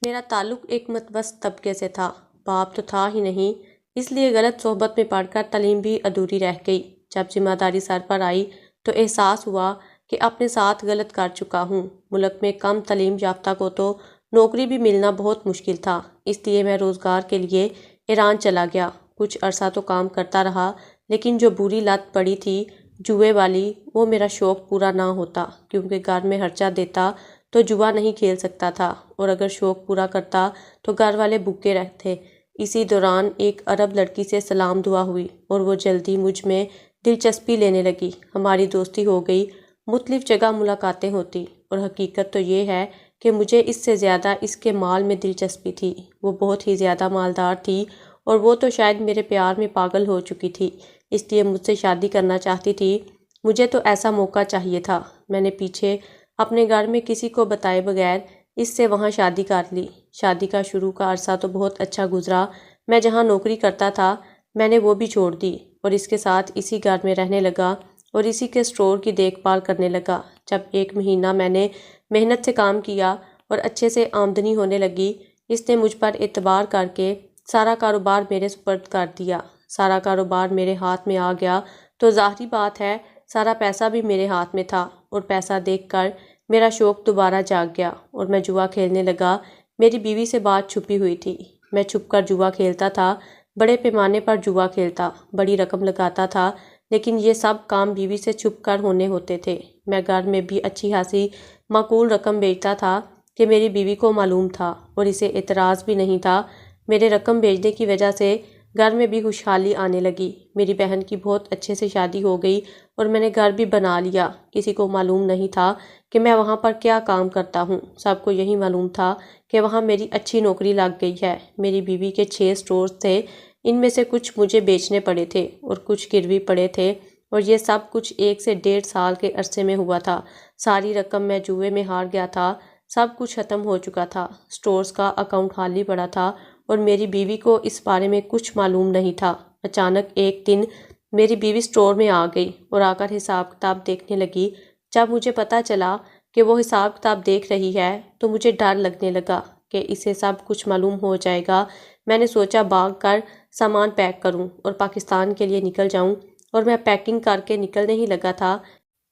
میرا تعلق ایک متوسط طبقے سے تھا، باپ تو تھا ہی نہیں، اس لیے غلط صحبت میں پڑھ کر تعلیم بھی ادھوری رہ گئی۔ جب ذمہ داری سر پر آئی تو احساس ہوا کہ اپنے ساتھ غلط کر چکا ہوں۔ ملک میں کم تعلیم یافتہ کو تو نوکری بھی ملنا بہت مشکل تھا، اس لیے میں روزگار کے لیے ایران چلا گیا۔ کچھ عرصہ تو کام کرتا رہا، لیکن جو بری لت پڑی تھی جوئے والی، وہ میرا شوق پورا نہ ہوتا، کیونکہ گھر میں خرچہ دیتا تو جوا نہیں کھیل سکتا تھا، اور اگر شوق پورا کرتا تو گھر والے بھوکے رہتے۔ اسی دوران ایک عرب لڑکی سے سلام دعا ہوئی اور وہ جلدی مجھ میں دلچسپی لینے لگی۔ ہماری دوستی ہو گئی، مختلف جگہ ملاقاتیں ہوتی، اور حقیقت تو یہ ہے کہ مجھے اس سے زیادہ اس کے مال میں دلچسپی تھی۔ وہ بہت ہی زیادہ مالدار تھی، اور وہ تو شاید میرے پیار میں پاگل ہو چکی تھی، اس لیے مجھ سے شادی کرنا چاہتی تھی۔ مجھے تو ایسا موقع چاہیے تھا۔ میں نے پیچھے اپنے گھر میں کسی کو بتائے بغیر اس سے وہاں شادی کر لی۔ شادی کا شروع کا عرصہ تو بہت اچھا گزرا۔ میں جہاں نوکری کرتا تھا میں نے وہ بھی چھوڑ دی، اور اس کے ساتھ اسی گھر میں رہنے لگا اور اسی کے اسٹور کی دیکھ بھال کرنے لگا۔ جب 1 مہینہ میں نے محنت سے کام کیا اور اچھے سے آمدنی ہونے لگی، اس نے مجھ پر اعتبار کر کے سارا کاروبار میرے سپرد کر دیا۔ سارا کاروبار میرے ہاتھ میں آ گیا تو ظاہری بات ہے سارا پیسہ بھی میرے ہاتھ میں تھا، اور پیسہ دیکھ کر میرا شوق دوبارہ جاگ گیا اور میں جوا کھیلنے لگا۔ میری بیوی سے بات چھپی ہوئی تھی۔ میں چھپ کر جوا کھیلتا تھا، بڑے پیمانے پر جوا کھیلتا، بڑی رقم لگاتا تھا، لیکن یہ سب کام بیوی سے چھپ کر ہونے ہوتے تھے۔ میں گھر میں بھی اچھی خاصی معقول رقم بیچتا تھا کہ میری بیوی کو معلوم تھا، اور اسے اعتراض بھی نہیں تھا۔ میرے رقم بیچنے کی وجہ سے گھر میں بھی خوشحالی آنے لگی۔ میری بہن کی بہت اچھے سے شادی ہو گئی اور میں نے گھر بھی بنا لیا۔ کسی کو معلوم نہیں تھا کہ میں وہاں پر کیا کام کرتا ہوں، سب کو یہی معلوم تھا کہ وہاں میری اچھی نوکری لگ گئی ہے۔ میری بیوی کے 6 اسٹورز تھے، ان میں سے کچھ مجھے بیچنے پڑے تھے اور کچھ گروی پڑے تھے، اور یہ سب کچھ 1 سے 1.5 سال کے عرصے میں ہوا تھا۔ ساری رقم میں جوئے میں ہار گیا تھا، سب کچھ ختم ہو چکا تھا۔ اسٹورز کا اکاؤنٹ خالی پڑا تھا اور میری بیوی کو اس بارے میں کچھ معلوم نہیں تھا۔ اچانک ایک دن میری بیوی اسٹور میں آ گئی اور آ کر حساب کتاب دیکھنے لگی۔ جب مجھے پتہ چلا کہ وہ حساب کتاب دیکھ رہی ہے تو مجھے ڈر لگنے لگا کہ اسے سب کچھ معلوم ہو جائے گا۔ میں نے سوچا بھاگ کر سامان پیک کروں اور پاکستان کے لیے نکل جاؤں، اور میں پیکنگ کر کے نکلنے ہی لگا تھا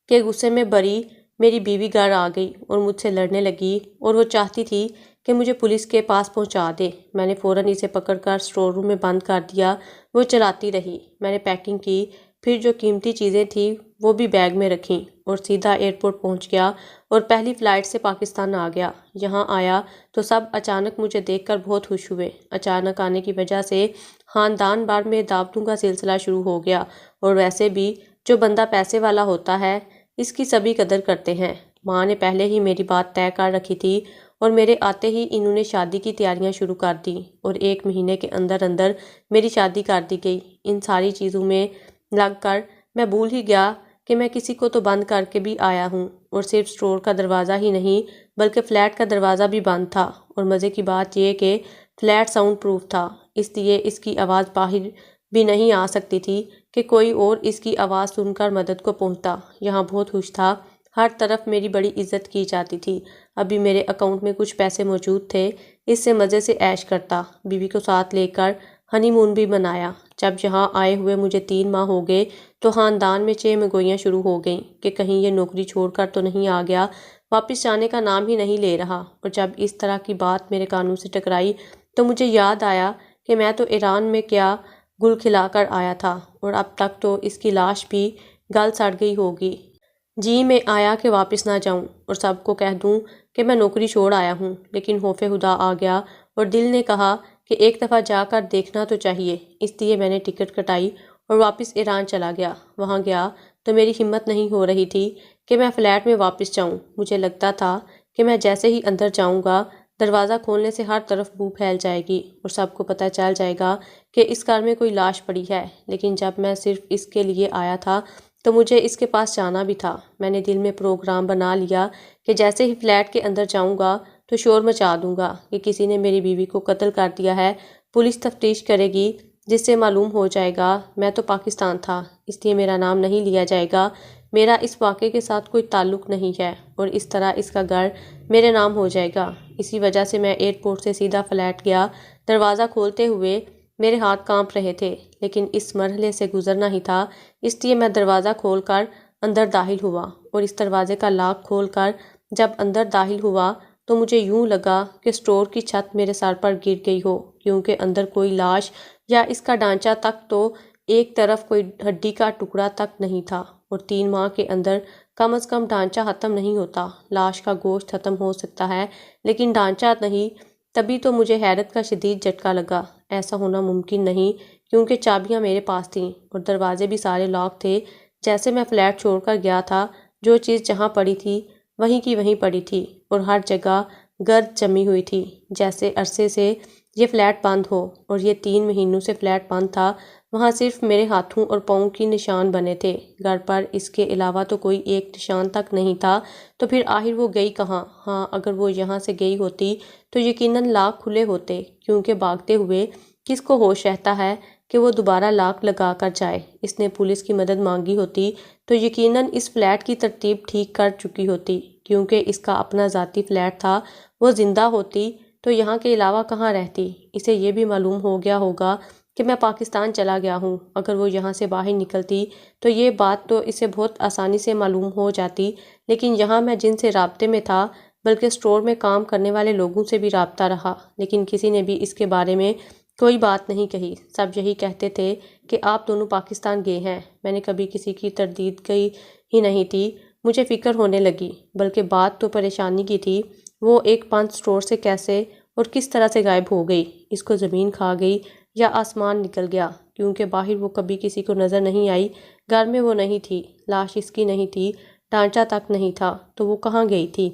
کہ غصے میں بھری میری بیوی گھر آ گئی اور مجھ سے لڑنے لگی، اور وہ چاہتی تھی کہ مجھے پولیس کے پاس پہنچا دے۔ میں نے فوراً اسے پکڑ کر اسٹور روم میں بند کر دیا۔ وہ چلاتی رہی۔ میں نے پیکنگ کی، پھر جو قیمتی چیزیں تھیں وہ بھی بیگ میں رکھیں، اور سیدھا ایئرپورٹ پہنچ گیا اور پہلی فلائٹ سے پاکستان آ گیا۔ یہاں آیا تو سب اچانک مجھے دیکھ کر بہت خوش ہوئے۔ اچانک آنے کی وجہ سے خاندان بھر میں دعوتوں کا سلسلہ شروع ہو گیا، اور ویسے بھی جو بندہ پیسے والا ہوتا ہے اس کی سبھی قدر کرتے ہیں۔ ماں نے پہلے ہی میری بات طے کر رکھی تھی، اور میرے آتے ہی انہوں نے شادی کی تیاریاں شروع کر دیں، اور 1 مہینے کے اندر اندر میری شادی کر دی گئی۔ ان ساری چیزوں میں لگ کر میں بھول ہی گیا کہ میں کسی کو تو بند کر کے بھی آیا ہوں، اور صرف اسٹور کا دروازہ ہی نہیں بلکہ فلیٹ کا دروازہ بھی بند تھا، اور مزے کی بات یہ کہ فلیٹ ساؤنڈ پروف تھا، اس لیے اس کی آواز باہر بھی نہیں آ سکتی تھی کہ کوئی اور اس کی آواز سن کر مدد کو پہنچتا۔ یہاں بہت خوش تھا، ہر طرف میری بڑی عزت کی جاتی تھی۔ ابھی میرے اکاؤنٹ میں کچھ پیسے موجود تھے، اس سے مزے سے عیش کرتا، بیوی کو ساتھ لے کر ہنی مون بھی منایا۔ جب یہاں آئے ہوئے مجھے 3 ماہ ہو گئے تو خاندان میں چہمگوئیاں شروع ہو گئیں کہ کہیں یہ نوکری چھوڑ کر تو نہیں آ گیا، واپس جانے کا نام ہی نہیں لے رہا۔ اور جب اس طرح کی بات میرے کانوں سے ٹکرائی تو مجھے یاد آیا کہ میں تو ایران میں کیا گل کھلا کر آیا تھا، اور اب تک تو اس کی لاش بھی گل سڑ گئی ہوگی۔ جی میں آیا کہ واپس نہ جاؤں اور سب کو کہہ دوں کہ میں نوکری چھوڑ آیا ہوں، لیکن خوف خدا آ گیا اور دل نے کہا کہ ایک دفعہ جا کر دیکھنا تو چاہیے، اس لیے میں نے ٹکٹ کٹائی اور واپس ایران چلا گیا۔ وہاں گیا تو میری ہمت نہیں ہو رہی تھی کہ میں فلیٹ میں واپس جاؤں۔ مجھے لگتا تھا کہ میں جیسے ہی اندر جاؤں گا دروازہ کھولنے سے ہر طرف بو پھیل جائے گی اور سب کو پتہ چل جائے گا کہ اس گھر میں کوئی لاش پڑی ہے، لیکن جب میں صرف اس کے لیے آیا تھا تو مجھے اس کے پاس جانا بھی تھا۔ میں نے دل میں پروگرام بنا لیا کہ جیسے ہی فلیٹ کے اندر جاؤں گا تو شور مچا دوں گا کہ کسی نے میری بیوی کو قتل کر دیا ہے، پولیس تفتیش کرے گی، جس سے معلوم ہو جائے گا میں تو پاکستان تھا، اس لیے میرا نام نہیں لیا جائے گا، میرا اس واقعے کے ساتھ کوئی تعلق نہیں ہے، اور اس طرح اس کا گھر میرے نام ہو جائے گا۔ اسی وجہ سے میں ایئرپورٹ سے سیدھا فلیٹ گیا۔ دروازہ کھولتے ہوئے میرے ہاتھ کانپ رہے تھے، لیکن اس مرحلے سے گزرنا ہی تھا، اس لیے میں دروازہ کھول کر اندر داخل ہوا، اور اس دروازے کا لاک کھول کر جب اندر داخل ہوا تو مجھے یوں لگا کہ اسٹور کی چھت میرے سر پر گر گئی ہو، کیونکہ اندر کوئی لاش یا اس کا ڈھانچہ تک تو ایک طرف کوئی ہڈی کا ٹکڑا تک نہیں تھا، اور 3 ماہ کے اندر کم از کم ڈھانچہ ختم نہیں ہوتا۔ لاش کا گوشت ختم ہو سکتا ہے لیکن ڈھانچہ نہیں۔ تبھی تو مجھے حیرت کا شدید جھٹکا لگا۔ ایسا ہونا ممکن نہیں، کیونکہ چابیاں میرے پاس تھیں اور دروازے بھی سارے لاک تھے۔ جیسے میں فلیٹ چھوڑ کر گیا تھا، جو چیز جہاں پڑی تھی وہیں کی وہیں پڑی تھی، اور ہر جگہ گرد جمی ہوئی تھی، جیسے عرصے سے یہ فلیٹ بند ہو، اور یہ 3 مہینوں سے فلیٹ بند تھا۔ وہاں صرف میرے ہاتھوں اور پاؤں کی نشان بنے تھے، گھر پر اس کے علاوہ تو کوئی ایک نشان تک نہیں تھا۔ تو پھر آخر وہ گئی کہاں؟ ہاں، اگر وہ یہاں سے گئی ہوتی تو یقیناً لاک کھلے ہوتے، کیونکہ بھاگتے ہوئے کس کو ہوش رہتا ہے کہ وہ دوبارہ لاک لگا کر جائے۔ اس نے پولیس کی مدد مانگی ہوتی تو یقیناً اس فلیٹ کی ترتیب ٹھیک کر چکی ہوتی، کیونکہ اس کا اپنا ذاتی فلیٹ تھا۔ وہ زندہ ہوتی تو یہاں کے علاوہ کہاں رہتی؟ اسے یہ بھی معلوم ہو گیا ہوگا کہ میں پاکستان چلا گیا ہوں۔ اگر وہ یہاں سے باہر نکلتی تو یہ بات تو اسے بہت آسانی سے معلوم ہو جاتی، لیکن یہاں میں جن سے رابطے میں تھا، بلکہ اسٹور میں کام کرنے والے لوگوں سے بھی رابطہ رہا، لیکن کسی نے بھی اس کے بارے میں کوئی بات نہیں کہی۔ سب یہی کہتے تھے کہ آپ دونوں پاکستان گئے ہیں۔ میں نے کبھی کسی کی تردید کی ہی نہیں تھی۔ مجھے فکر ہونے لگی، بلکہ بات تو پریشانی کی تھی۔ وہ ایک پنت اسٹور سے کیسے اور کس طرح سے غائب ہو گئی؟ اس کو زمین کھا گئی یا آسمان نکل گیا؟ کیونکہ باہر وہ کبھی کسی کو نظر نہیں آئی، گھر میں وہ نہیں تھی، لاش اس کی نہیں تھی، ڈھانچہ تک نہیں تھا، تو وہ کہاں گئی تھی؟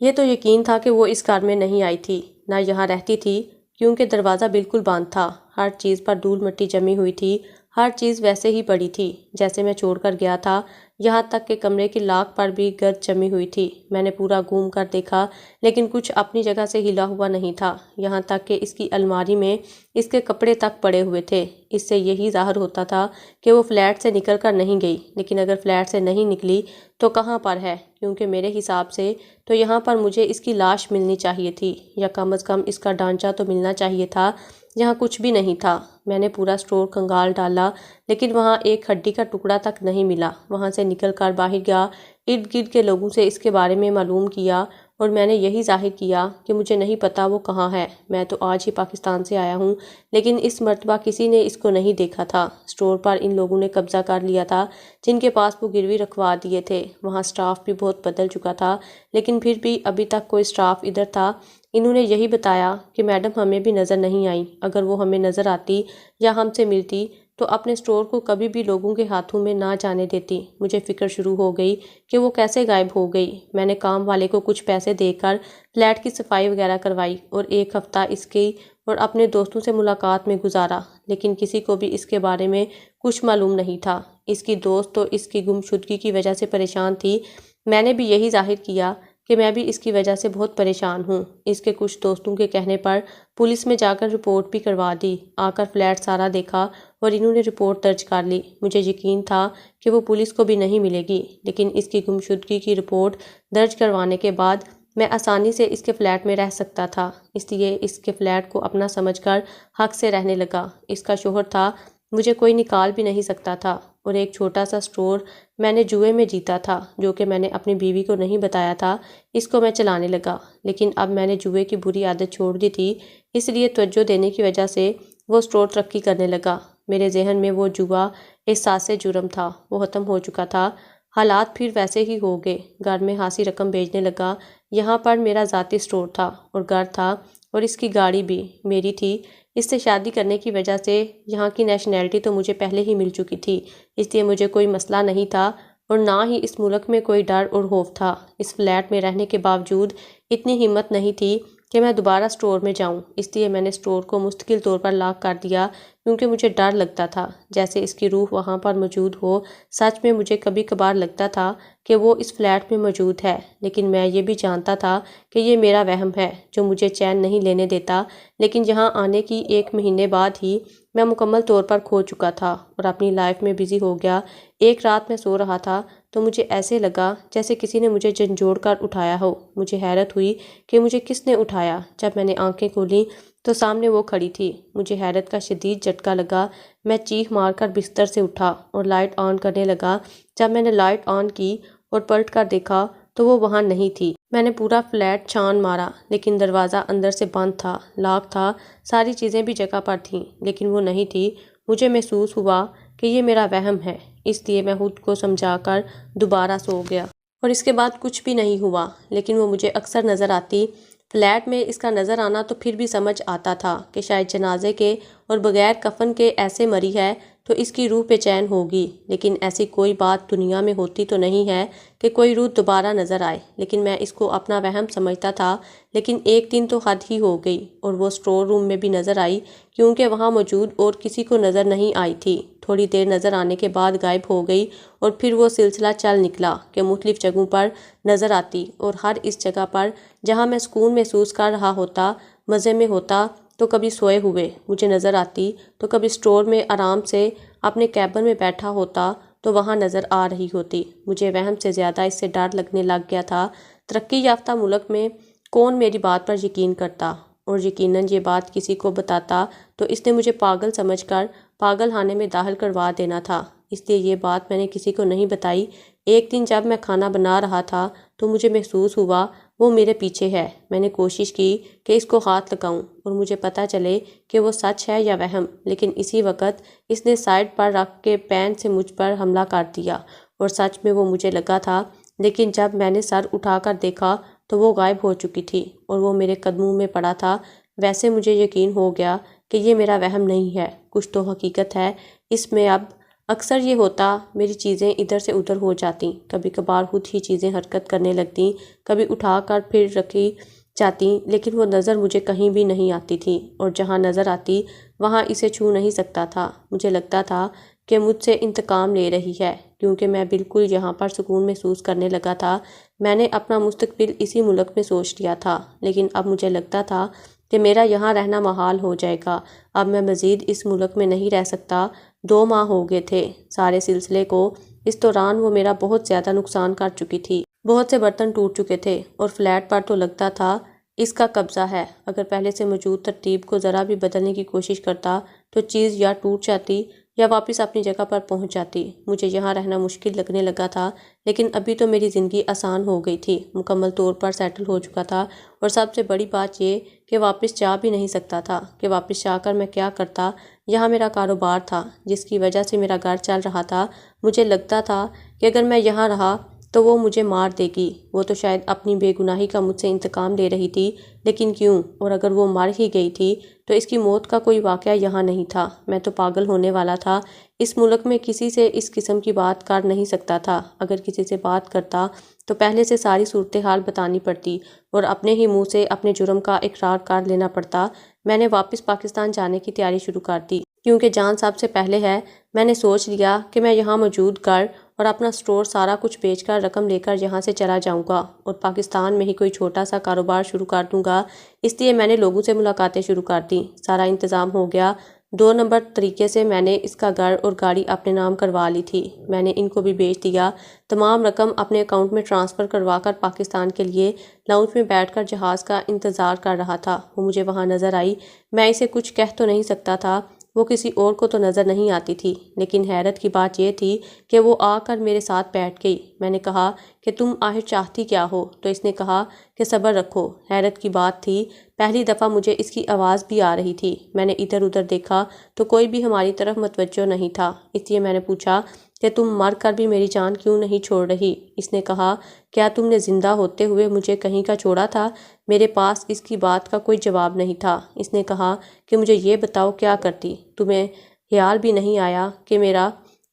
یہ تو یقین تھا کہ وہ اس گھر میں نہیں آئی تھی، نہ یہاں رہتی تھی، کیونکہ دروازہ بالکل بند تھا۔ ہر چیز پر دھول مٹی جمی ہوئی تھی، ہر چیز ویسے ہی پڑی تھی جیسے میں چھوڑ کر گیا تھا، یہاں تک کہ کمرے کی لاک پر بھی گرد جمی ہوئی تھی۔ میں نے پورا گھوم کر دیکھا، لیکن کچھ اپنی جگہ سے ہلا ہوا نہیں تھا، یہاں تک کہ اس کی الماری میں اس کے کپڑے تک پڑے ہوئے تھے۔ اس سے یہی ظاہر ہوتا تھا کہ وہ فلیٹ سے نکل کر نہیں گئی، لیکن اگر فلیٹ سے نہیں نکلی تو کہاں پر ہے؟ کیونکہ میرے حساب سے تو یہاں پر مجھے اس کی لاش ملنی چاہیے تھی، یا کم از کم اس کا ڈھانچہ تو ملنا چاہیے تھا۔ یہاں کچھ بھی نہیں تھا۔ میں نے پورا اسٹور کھنگال ڈالا، لیکن وہاں ایک ہڈی کا ٹکڑا تک نہیں ملا۔ وہاں سے نکل کر باہر گیا، ارد گرد کے لوگوں سے اس کے بارے میں معلوم کیا، اور میں نے یہی ظاہر کیا کہ مجھے نہیں پتا وہ کہاں ہے۔ میں تو آج ہی پاکستان سے آیا ہوں، لیکن اس مرتبہ کسی نے اس کو نہیں دیکھا تھا۔ اسٹور پر ان لوگوں نے قبضہ کر لیا تھا جن کے پاس وہ گروی رکھوا دیے تھے۔ وہاں سٹاف بھی بہت بدل چکا تھا، لیکن پھر بھی ابھی تک کوئی سٹاف ادھر تھا۔ انہوں نے یہی بتایا کہ میڈم ہمیں بھی نظر نہیں آئی، اگر وہ ہمیں نظر آتی یا ہم سے ملتی تو اپنے اسٹور کو کبھی بھی لوگوں کے ہاتھوں میں نہ جانے دیتی۔ مجھے فکر شروع ہو گئی کہ وہ کیسے غائب ہو گئی۔ میں نے کام والے کو کچھ پیسے دے کر فلیٹ کی صفائی وغیرہ کروائی، اور 1 ہفتہ اس کی اور اپنے دوستوں سے ملاقات میں گزارا، لیکن کسی کو بھی اس کے بارے میں کچھ معلوم نہیں تھا۔ اس کی دوست تو اس کی گمشدگی کی وجہ سے پریشان تھی۔ میں نے بھی یہی ظاہر کیا کہ میں بھی اس کی وجہ سے بہت پریشان ہوں۔ اس کے کچھ دوستوں کے کہنے پر پولیس میں جا کر رپورٹ بھی کروا دی۔ آ کر فلیٹ سارا دیکھا اور انہوں نے رپورٹ درج کر لی۔ مجھے یقین تھا کہ وہ پولیس کو بھی نہیں ملے گی، لیکن اس کی گمشدگی کی رپورٹ درج کروانے کے بعد میں آسانی سے اس کے فلیٹ میں رہ سکتا تھا، اس لیے اس کے فلیٹ کو اپنا سمجھ کر حق سے رہنے لگا۔ اس کا شوہر تھا، مجھے کوئی نکال بھی نہیں سکتا تھا، اور ایک چھوٹا سا اسٹور میں نے جوئے میں جیتا تھا، جو کہ میں نے اپنی بیوی کو نہیں بتایا تھا۔ اس کو میں چلانے لگا، لیکن اب میں نے جوئے کی بری عادت چھوڑ دی تھی، اس لیے توجہ دینے کی وجہ سے وہ اسٹور ترقی کرنے لگا۔ میرے ذہن میں وہ جوا احساس جرم تھا، وہ ختم ہو چکا تھا۔ حالات پھر ویسے ہی ہو گئے۔ گھر میں خاصی رقم بھیجنے لگا۔ یہاں پر میرا ذاتی اسٹور تھا اور گھر تھا، اور اس کی گاڑی بھی میری تھی۔ اس سے شادی کرنے کی وجہ سے یہاں کی نیشنلٹی تو مجھے پہلے ہی مل چکی تھی، اس لیے مجھے کوئی مسئلہ نہیں تھا، اور نہ ہی اس ملک میں کوئی ڈر اور خوف تھا۔ اس فلیٹ میں رہنے کے باوجود اتنی ہمت نہیں تھی کہ میں دوبارہ اسٹور میں جاؤں، اس لیے میں نے اسٹور کو مستقل طور پر لاک کر دیا، کیونکہ مجھے ڈر لگتا تھا جیسے اس کی روح وہاں پر موجود ہو۔ سچ میں مجھے کبھی کبھار لگتا تھا کہ وہ اس فلیٹ میں موجود ہے، لیکن میں یہ بھی جانتا تھا کہ یہ میرا وہم ہے جو مجھے چین نہیں لینے دیتا۔ لیکن یہاں آنے کی 1 مہینے بعد ہی میں مکمل طور پر کھو چکا تھا اور اپنی لائف میں بزی ہو گیا۔ ایک رات میں سو رہا تھا تو تو مجھے ایسے لگا جیسے کسی نے مجھے جھنجھوڑ کر اٹھایا ہو۔ مجھے حیرت ہوئی کہ مجھے کس نے اٹھایا۔ جب میں نے آنکھیں کھولیں تو سامنے وہ کھڑی تھی۔ مجھے حیرت کا شدید جھٹکا لگا۔ میں چیخ مار کر بستر سے اٹھا اور لائٹ آن کرنے لگا۔ جب میں نے لائٹ آن کی اور پلٹ کر دیکھا تو وہ وہاں نہیں تھی۔ میں نے پورا فلیٹ چھان مارا لیکن دروازہ اندر سے بند تھا، لاک تھا، ساری چیزیں بھی جگہ پر تھیں لیکن وہ نہیں تھی۔ مجھے محسوس ہوا کہ یہ میرا وہم ہے، اس لیے میں خود کو سمجھا کر دوبارہ سو گیا۔ اور اس کے بعد کچھ بھی نہیں ہوا، لیکن وہ مجھے اکثر نظر آتی۔ فلیٹ میں اس کا نظر آنا تو پھر بھی سمجھ آتا تھا کہ شاید جنازے کے اور بغیر کفن کے ایسے مری ہے تو اس کی روح بے چین ہوگی، لیکن ایسی کوئی بات دنیا میں ہوتی تو نہیں ہے کہ کوئی روح دوبارہ نظر آئے، لیکن میں اس کو اپنا وہم سمجھتا تھا۔ لیکن ایک دن تو حد ہی ہو گئی اور وہ اسٹور روم میں بھی نظر آئی، کیونکہ وہاں موجود اور کسی کو نظر نہیں آئی تھی۔ تھوڑی دیر نظر آنے کے بعد غائب ہو گئی اور پھر وہ سلسلہ چل نکلا کہ مختلف جگہوں پر نظر آتی، اور ہر اس جگہ پر جہاں میں سکون محسوس کر رہا ہوتا، مزے میں ہوتا، تو کبھی سوئے ہوئے مجھے نظر آتی، تو کبھی اسٹور میں آرام سے اپنے کیبن میں بیٹھا ہوتا تو وہاں نظر آ رہی ہوتی۔ مجھے وہم سے زیادہ اس سے ڈر لگنے لگ گیا تھا۔ ترقی یافتہ ملک میں کون میری بات پر یقین کرتا، اور یقیناً یہ بات کسی کو بتاتا تو اس نے مجھے پاگل سمجھ کر پاگل خانے میں داخل کروا دینا تھا، اس لیے یہ بات میں نے کسی کو نہیں بتائی۔ ایک دن جب میں کھانا بنا رہا تھا تو مجھے محسوس ہوا وہ میرے پیچھے ہے۔ میں نے کوشش کی کہ اس کو ہاتھ لگاؤں اور مجھے پتہ چلے کہ وہ سچ ہے یا وہم، لیکن اسی وقت اس نے سائڈ پر رکھ کے پین سے مجھ پر حملہ کر دیا، اور سچ میں وہ مجھے لگا تھا، لیکن جب میں نے سر اٹھا کر دیکھا تو وہ غائب ہو چکی تھی اور وہ میرے قدموں میں پڑا تھا۔ ویسے مجھے یقین ہو گیا کہ یہ میرا وہم نہیں ہے، کچھ تو حقیقت ہے اس میں۔ اب اکثر یہ ہوتا، میری چیزیں ادھر سے ادھر ہو جاتیں، کبھی کبھار خود ہی چیزیں حرکت کرنے لگتیں، کبھی اٹھا کر پھر رکھی جاتی، لیکن وہ نظر مجھے کہیں بھی نہیں آتی تھی، اور جہاں نظر آتی وہاں اسے چھو نہیں سکتا تھا۔ مجھے لگتا تھا کہ مجھ سے انتقام لے رہی ہے، کیونکہ میں بالکل یہاں پر سکون محسوس کرنے لگا تھا۔ میں نے اپنا مستقبل اسی ملک میں سوچ لیا تھا، لیکن اب مجھے لگتا تھا کہ میرا یہاں رہنا محال ہو جائے گا۔ اب میں مزید اس ملک میں نہیں رہ سکتا۔ 2 ماہ ہو گئے تھے سارے سلسلے کو۔ اس دوران وہ میرا بہت زیادہ نقصان کر چکی تھی، بہت سے برتن ٹوٹ چکے تھے، اور فلیٹ پر تو لگتا تھا اس کا قبضہ ہے۔ اگر پہلے سے موجود ترتیب کو ذرا بھی بدلنے کی کوشش کرتا تو چیز یا ٹوٹ جاتی یا واپس اپنی جگہ پر پہنچ جاتی۔ مجھے یہاں رہنا مشکل لگنے لگا تھا، لیکن ابھی تو میری زندگی آسان ہو گئی تھی، مکمل طور پر سیٹل ہو چکا تھا، اور سب سے بڑی بات یہ کہ واپس جا بھی نہیں سکتا تھا کہ واپس جا کر میں کیا کرتا۔ یہاں میرا کاروبار تھا جس کی وجہ سے میرا گھر چل رہا تھا۔ مجھے لگتا تھا کہ اگر میں یہاں رہا تو وہ مجھے مار دے گی۔ وہ تو شاید اپنی بے گناہی کا مجھ سے انتقام لے رہی تھی، لیکن کیوں؟ اور اگر وہ مر ہی گئی تھی تو اس کی موت کا کوئی واقعہ یہاں نہیں تھا۔ میں تو پاگل ہونے والا تھا۔ اس ملک میں کسی سے اس قسم کی بات کر نہیں سکتا تھا۔ اگر کسی سے بات کرتا تو پہلے سے ساری صورتحال بتانی پڑتی اور اپنے ہی منہ سے اپنے جرم کا اقرار کر لینا پڑتا۔ میں نے واپس پاکستان جانے کی تیاری شروع کر دی، کیونکہ جان سب سے پہلے ہے۔ میں نے سوچ لیا کہ میں یہاں موجود گھر اور اپنا اسٹور سارا کچھ بیچ کر رقم لے کر یہاں سے چلا جاؤں گا اور پاکستان میں ہی کوئی چھوٹا سا کاروبار شروع کر دوں گا۔ اس لیے میں نے لوگوں سے ملاقاتیں شروع کر دیں۔ سارا انتظام ہو گیا۔ 2 نمبر طریقے سے میں نے اس کا گھر اور گاڑی اپنے نام کروا لی تھی۔ میں نے ان کو بھی بیچ دیا۔ تمام رقم اپنے اکاؤنٹ میں ٹرانسفر کروا کر پاکستان کے لیے لاؤنج میں بیٹھ کر جہاز کا انتظار کر رہا تھا۔ وہ مجھے وہاں نظر آئی۔ میں اسے کچھ کہہ تو نہیں سکتا تھا، وہ کسی اور کو تو نظر نہیں آتی تھی، لیکن حیرت کی بات یہ تھی کہ وہ آ کر میرے ساتھ بیٹھ گئی۔ میں نے کہا کہ تم آخر چاہتی کیا ہو؟ تو اس نے کہا کہ صبر رکھو۔ حیرت کی بات تھی، پہلی دفعہ مجھے اس کی آواز بھی آ رہی تھی۔ میں نے ادھر ادھر دیکھا تو کوئی بھی ہماری طرف متوجہ نہیں تھا، اس لیے میں نے پوچھا کہ تم مر کر بھی میری جان کیوں نہیں چھوڑ رہی؟ اس نے کہا کیا تم نے زندہ ہوتے ہوئے مجھے کہیں کا چھوڑا تھا؟ میرے پاس اس کی بات کا کوئی جواب نہیں تھا۔ اس نے کہا کہ مجھے یہ بتاؤ کیا کرتی؟ تمہیں خیال بھی نہیں آیا کہ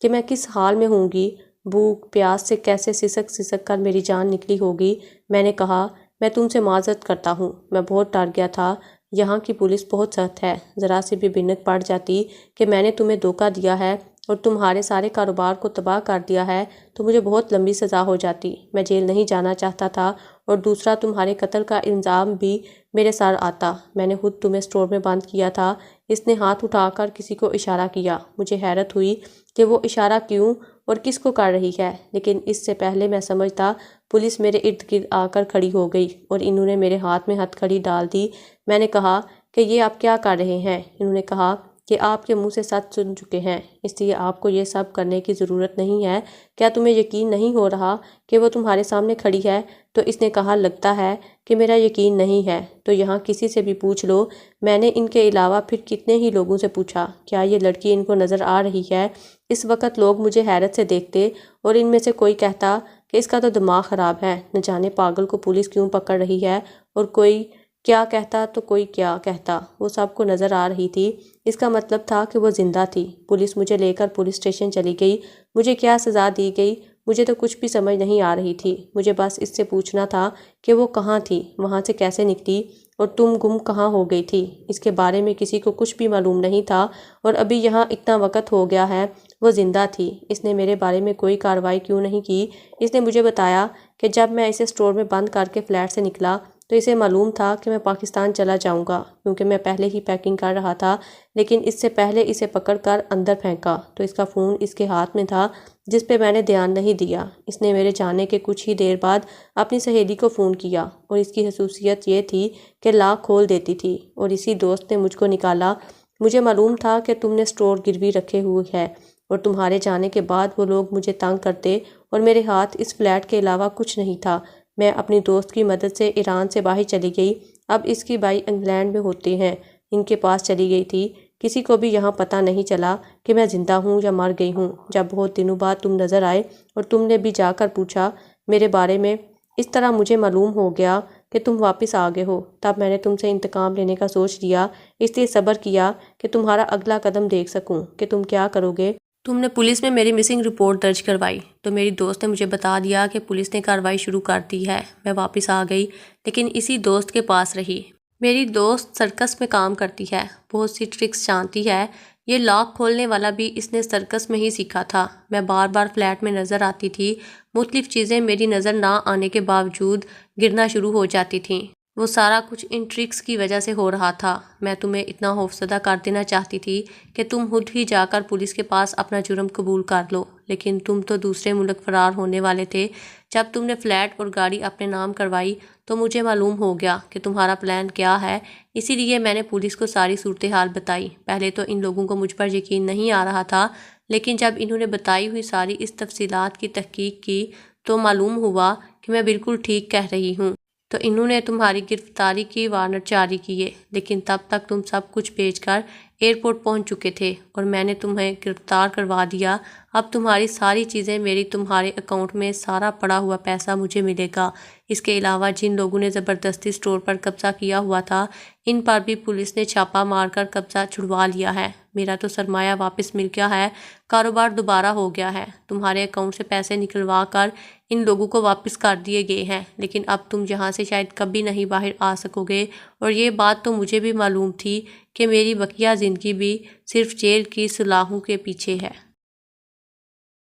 میں کس حال میں ہوں گی؟ بھوک پیاس سے کیسے سسک سسک کر میری جان نکلی ہوگی۔ میں نے کہا میں تم سے معذرت کرتا ہوں، میں بہت ڈر گیا تھا، یہاں کی پولیس بہت سخت ہے، ذرا سی بھی بھنک پڑ جاتی کہ میں نے تمہیں دھوکہ دیا ہے اور تمہارے سارے کاروبار کو تباہ کر دیا ہے تو مجھے بہت لمبی سزا ہو جاتی، میں جیل نہیں جانا چاہتا تھا، اور دوسرا تمہارے قتل کا الزام بھی میرے سر آتا، میں نے خود تمہیں اسٹور میں بند کیا تھا۔ اس نے ہاتھ اٹھا کر کسی کو اشارہ کیا، مجھے حیرت ہوئی کہ وہ اشارہ کیوں اور کس کو کر رہی ہے، لیکن اس سے پہلے میں سمجھتا پولیس میرے ارد گرد آ کر کھڑی ہو گئی اور انہوں نے میرے ہاتھ میں ہتھ کڑی ڈال دی۔ میں نے کہا کہ یہ آپ کیا کر رہے ہیں؟ انہوں نے کہا کہ آپ کے منہ سے سچ سن چکے ہیں، اس لیے آپ کو یہ سب کرنے کی ضرورت نہیں ہے۔ کیا تمہیں یقین نہیں ہو رہا کہ وہ تمہارے سامنے کھڑی ہے؟ تو اس نے کہا لگتا ہے کہ میرا یقین نہیں ہے، تو یہاں کسی سے بھی پوچھ لو۔ میں نے ان کے علاوہ پھر کتنے ہی لوگوں سے پوچھا، کیا یہ لڑکی ان کو نظر آ رہی ہے؟ اس وقت لوگ مجھے حیرت سے دیکھتے اور ان میں سے کوئی کہتا کہ اس کا تو دماغ خراب ہے، نہ جانے پاگل کو پولیس کیوں پکڑ رہی ہے، اور کوئی کیا کہتا تو کوئی کیا کہتا، وہ سب کو نظر آ رہی تھی۔ اس کا مطلب تھا کہ وہ زندہ تھی۔ پولیس مجھے لے کر پولیس اسٹیشن چلی گئی۔ مجھے کیا سزا دی گئی مجھے تو کچھ بھی سمجھ نہیں آ رہی تھی۔ مجھے بس اس سے پوچھنا تھا کہ وہ کہاں تھی، وہاں سے کیسے نکلی، اور تم گم کہاں ہو گئی تھی۔ اس کے بارے میں کسی کو کچھ بھی معلوم نہیں تھا، اور ابھی یہاں اتنا وقت ہو گیا ہے۔ وہ زندہ تھی، اس نے میرے بارے میں کوئی کارروائی کیوں نہیں کی؟ اس نے مجھے بتایا کہ جب میں اسے اسٹور میں بند کر کے فلیٹ سے نکلا تو اسے معلوم تھا کہ میں پاکستان چلا جاؤں گا، کیونکہ میں پہلے ہی پیکنگ کر رہا تھا، لیکن اس سے پہلے اسے پکڑ کر اندر پھینکا تو اس کا فون اس کے ہاتھ میں تھا، جس پہ میں نے دھیان نہیں دیا۔ اس نے میرے جانے کے کچھ ہی دیر بعد اپنی سہیلی کو فون کیا، اور اس کی خصوصیت یہ تھی کہ لاک کھول دیتی تھی، اور اسی دوست نے مجھ کو نکالا۔ مجھے معلوم تھا کہ تم نے اسٹور گروی رکھے ہوئے ہے، اور تمہارے جانے کے بعد وہ لوگ مجھے تنگ کرتے، اور میرے ہاتھ اس فلیٹ کے علاوہ کچھ نہیں تھا۔ میں اپنی دوست کی مدد سے ایران سے باہر چلی گئی، اب اس کی بھائی انگلینڈ میں ہوتے ہیں، ان کے پاس چلی گئی تھی۔ کسی کو بھی یہاں پتہ نہیں چلا کہ میں زندہ ہوں یا مر گئی ہوں۔ جب بہت دنوں بعد تم نظر آئے اور تم نے بھی جا کر پوچھا میرے بارے میں، اس طرح مجھے معلوم ہو گیا کہ تم واپس آ گئے ہو، تب میں نے تم سے انتقام لینے کا سوچ لیا، اس لیے صبر کیا کہ تمہارا اگلا قدم دیکھ سکوں کہ تم کیا کرو گے۔ تم نے پولیس میں میری مسنگ رپورٹ درج کروائی تو میری دوست نے مجھے بتا دیا کہ پولیس نے کارروائی شروع کر دی ہے۔ میں واپس آ گئی، لیکن اسی دوست کے پاس رہی۔ میری دوست سرکس میں کام کرتی ہے، بہت سی ٹرکس جانتی ہے۔ یہ لاک کھولنے والا بھی اس نے سرکس میں ہی سیکھا تھا۔ میں بار بار فلیٹ میں نظر آتی تھی، مختلف چیزیں میری نظر نہ آنے کے باوجود گرنا شروع ہو جاتی تھیں۔ وہ سارا کچھ ان ٹرکس کی وجہ سے ہو رہا تھا۔ میں تمہیں اتنا خوفزدہ کر دینا چاہتی تھی کہ تم خود ہی جا کر پولیس کے پاس اپنا جرم قبول کر لو، لیکن تم تو دوسرے ملک فرار ہونے والے تھے۔ جب تم نے فلیٹ اور گاڑی اپنے نام کروائی تو مجھے معلوم ہو گیا کہ تمہارا پلان کیا ہے، اسی لیے میں نے پولیس کو ساری صورتحال بتائی۔ پہلے تو ان لوگوں کو مجھ پر یقین نہیں آ رہا تھا، لیکن جب انہوں نے بتائی ہوئی ساری اس تفصیلات کی تحقیق کی تو معلوم ہوا کہ میں بالکل ٹھیک کہہ رہی ہوں۔ تو انہوں نے تمہاری گرفتاری کی وارنٹ جاری کیے، لیکن تب تک تم سب کچھ بیچ کر ایئرپورٹ پہنچ چکے تھے، اور میں نے تمہیں گرفتار کروا دیا۔ اب تمہاری ساری چیزیں میری تمہارے اکاؤنٹ میں، سارا پڑا ہوا پیسہ مجھے ملے گا۔ اس کے علاوہ جن لوگوں نے زبردستی اسٹور پر قبضہ کیا ہوا تھا، ان پر بھی پولیس نے چھاپہ مار کر قبضہ چھڑوا لیا ہے۔ میرا تو سرمایہ واپس مل گیا ہے، کاروبار دوبارہ ہو گیا ہے، تمہارے اکاؤنٹ سے پیسے نکلوا کر ان لوگوں کو واپس کر دیے گئے ہیں، لیکن اب تم یہاں سے شاید کبھی نہیں باہر آ سکو گے۔ اور یہ بات تو مجھے بھی معلوم تھی کہ میری بقیہ زندگی بھی صرف جیل کی سلاخوں کے پیچھے ہے۔